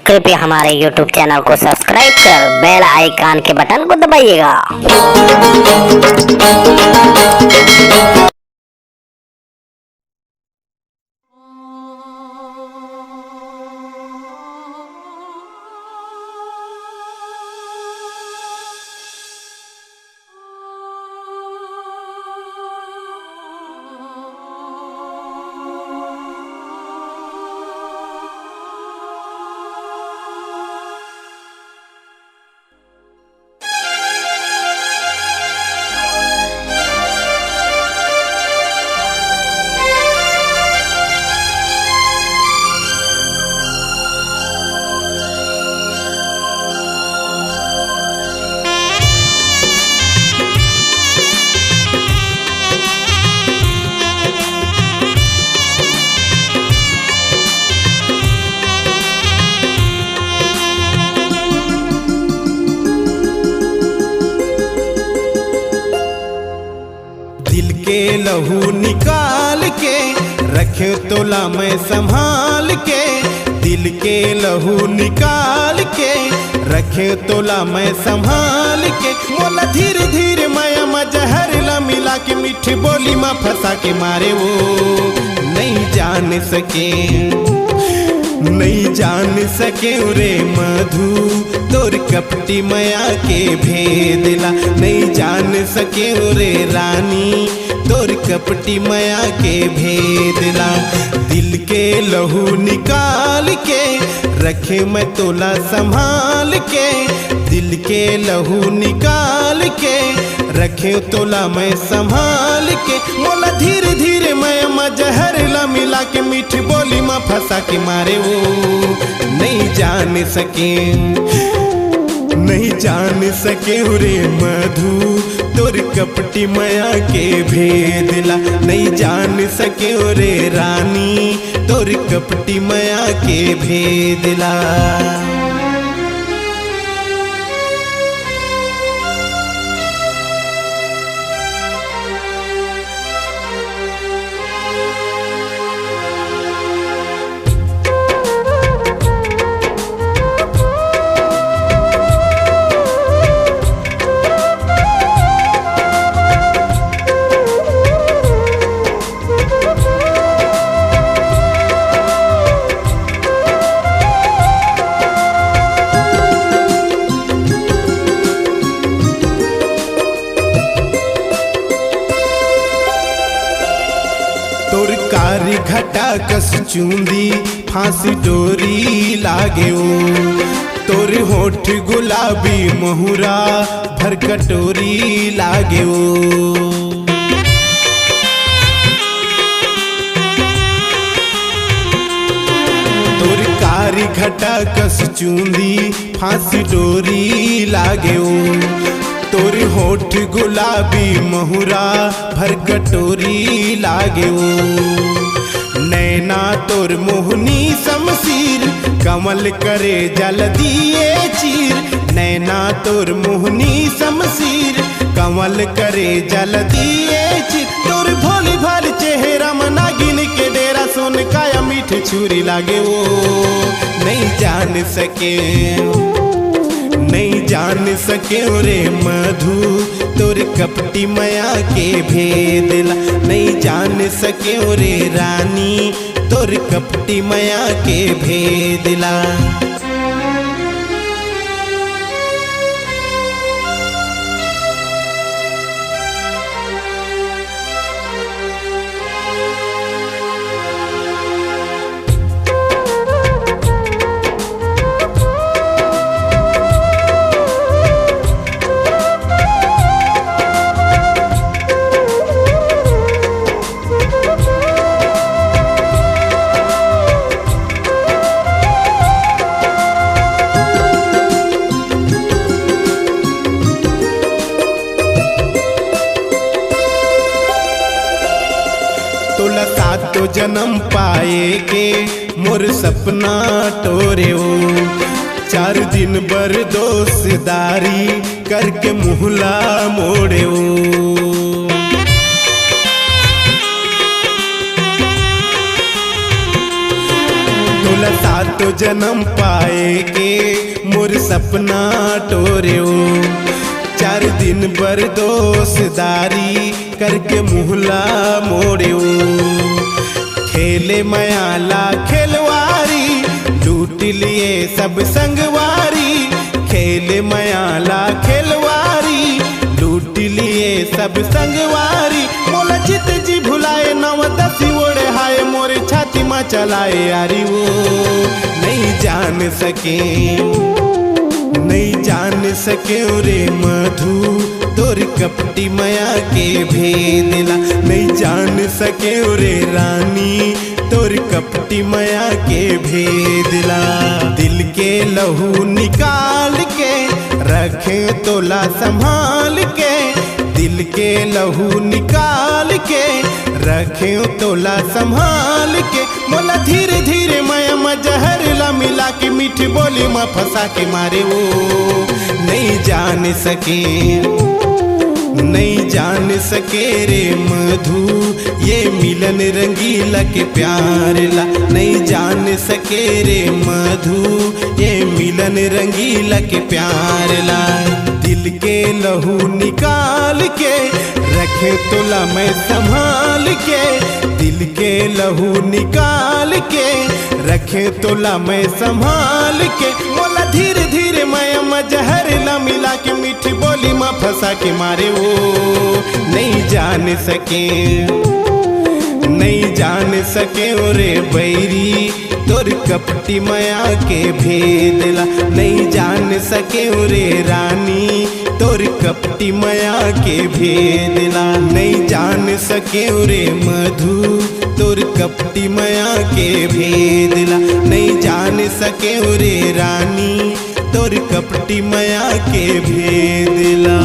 कृपया हमारे YouTube channel को सब्सक्राइब कर बेल आइकन के बटन को दबाइएगा। दिल के लहू निकाल के रखे तोला मैं संभाल के, दिल के लहू निकाल के रखे तोला मैं संभाल के। मोला धीरे धीरे माया मजहर ला मिला के मीठी बोली में फंसा के मारे वो नहीं जान सके, नहीं जान सके रे मधु तोर कपटी माया के भेदला, नहीं जान सके रे रानी तोर कपटी माया के भेदला। दिल के लहू निकाल के रखे मैं तोला संभाल के, दिल के लहू निकाल के रखे तोला मैं संभाल के। मोला धीरे धीरे मैं मजहर ला मिला के मीठी बोली में फंसा के मारे वो नहीं जान सके, नहीं जान सके रे मधु तोर कपटी माया के भेदला, नहीं जान सके रे रानी तोर कपटी माया के भेदला। तोर कारी घटा कस चूंदी फांसी डोरी लागे ओ, तोर होठ गुलाबी महुरा भर कटोरी लागे ओ। तोर कारी घटा कस चूंदी फांसी डोरी लागे ओ, तोर होठ गुलाबी महुरा भर कटोरी लागे ओ। नैना तोर मोहनी शमशीर कमल करे जल दिए चीर, नैना तोर मोहनी शमशीर कमल करे जल दिए चीर। तोर भोली भाली चेहरा में नागिन के डेरा सोन काया मीठ छुरी लागे वो नहीं जान सके, नहीं जान सके रे मधु तोर कपटी माया के भेदला, नहीं जान सके रे रानी तोर कपटी माया के भेदला। तोला सातो जन्म पाए के मोर सपना टोरे ओ, 4 दिन बर दोस्तारी करके मुहला मोड़े ओ। तोला सात सातो जन्म पाए के मोर सपना टोरियो। 4 दिन बरदोसदारी करके मुहला मोड़ियो। खेले मयाला खेलवारी लूट लिए सब संगवारी। खेले मयाला खेलवारी लूट लिए सब संगवारी। मोला चित जी भुलाए 9-10 ओढ़े हाय मोरे छाती में चलाए यारी। वो नहीं जान सके नहीं जान सके रे मधु तोर कपटी माया के भेदला। नहीं जान सके रे रानी तोर कपटी माया के भेदला। दिल के लहू निकाल के रखे तोला संभाल के। दिल के लहू निकाल के रखे तोला संभाल के। मोला धीरे धीरे माया में जहरला मिला के मीठी बोली में फंसा के मारे। वो नहीं जान सके नहीं जान सके रे मधु ये मिलन रंगीला के प्यार ला। नहीं जान सके रे मधु ये मिलन रंगीला के प्यार ला। दिल के लहू निकाल के रखे तोला मैं संभाल के। दिल के लहू निकाल के रखे तोला मैं संभाल के। मोला धीरे धीरे माया में जहरला मिला के मीठी बोली में फंसा के मारे। वो नहीं जान सके नहीं जान सके रे बैरी तोर कपटी माया के भेदला। नहीं जान सके रे रानी तोर कपटी माया के भेदला। नहीं जान सके रे मधु तोर कपटी माया के भेदला। नहीं जान सके रे रानी तोर कपटी माया के भेदला।